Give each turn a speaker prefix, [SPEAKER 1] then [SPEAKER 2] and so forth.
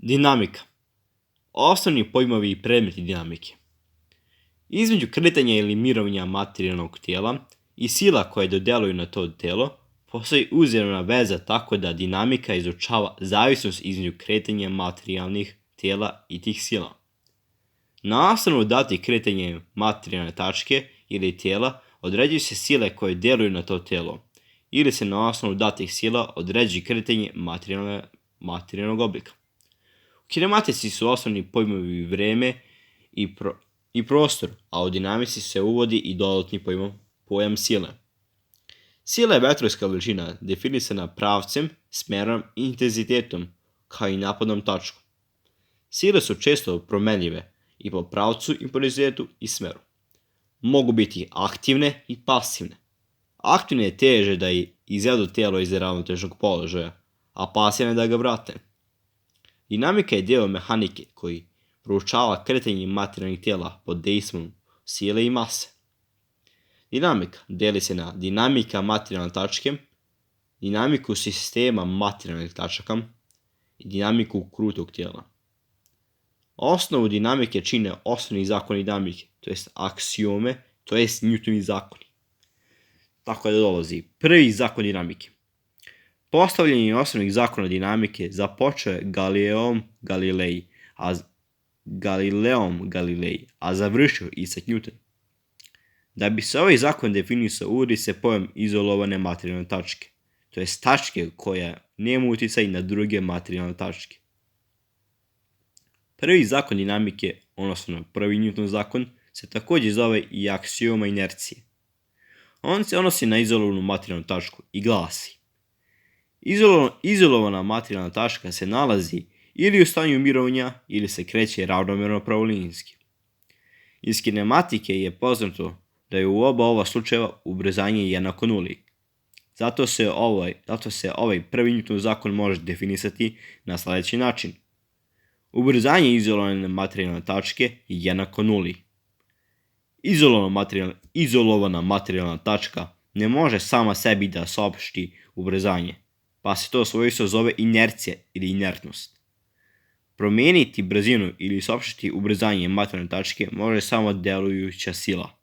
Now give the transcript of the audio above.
[SPEAKER 1] Dinamika. Osnovni pojmovi i predmeti dinamike. Između kretanja ili mirovanja materijalnog tijela i sila koje dodeluju na to tijelo, postoji uzajamna veza tako da dinamika izučava zavisnost između kretanja materijalnih tijela i tih sila. Na osnovu datih kretanja materijalne tačke ili tijela određuju se sile koje djeluju na to tijelo, ili se na osnovu datih sila određuje kretanje materijalnog oblika. U kinematici su osnovni pojmovi vreme i prostor, a u dinamici se uvodi i dodatni pojam sile. Sila je vektorska veličina definisana pravcem, smerom i intenzitetom, kao i napadnom tačkom. Sile su često promenljive i po pravcu, intenzitetu i smeru. Mogu biti aktivne i pasivne. Aktivne je teže da izvedu tijelo iz ravnotežnog položaja, a pasivne da ga vrate. Dinamika je dio mehanike koji proučava kretanje materijalnih tijela pod dejstvom sile i mase. Dinamika deli se na dinamika materijalne tačke, dinamiku sistema materijalnih tačaka i dinamiku krutog tijela. Osnovu dinamike čine osnovni zakoni dinamike, to jest aksiome, to jest Newtonovi zakoni. Tako da dolazi prvi zakon dinamike. Postavljanje osnovnih zakona dinamike započeo je Galileom Galilei, a završio Isaac Newton. Da bi se ovaj zakon definisao, uvodi se pojam izolovane materijalne tačke, to jest tačke koja nema utjecaj na druge materijalne tačke. Prvi zakon dinamike, odnosno prvi Newtonov zakon, se također zove i aksioma inercije. On se odnosi na izolovanu materijalnu tačku i glasi: izolovana materijalna tačka se nalazi ili u stanju mirovanja ili se kreće ravnomjerno pravolinijski. Iz kinematike je poznato da je u oba ova slučajeva ubrzanje jednako nuli. Zato se ovaj prvi Newtonov zakon može definisati na sljedeći način. Ubrzanje izolovane materijalne tačke je jednako nuli. Izolovana materijalna tačka ne može sama sebi da saopšti ubrzanje, pa se to svojstvo zove inercija ili inertnost. Promijeniti brzinu ili saopštiti ubrzanje materijalne tačke može samo delujuća sila.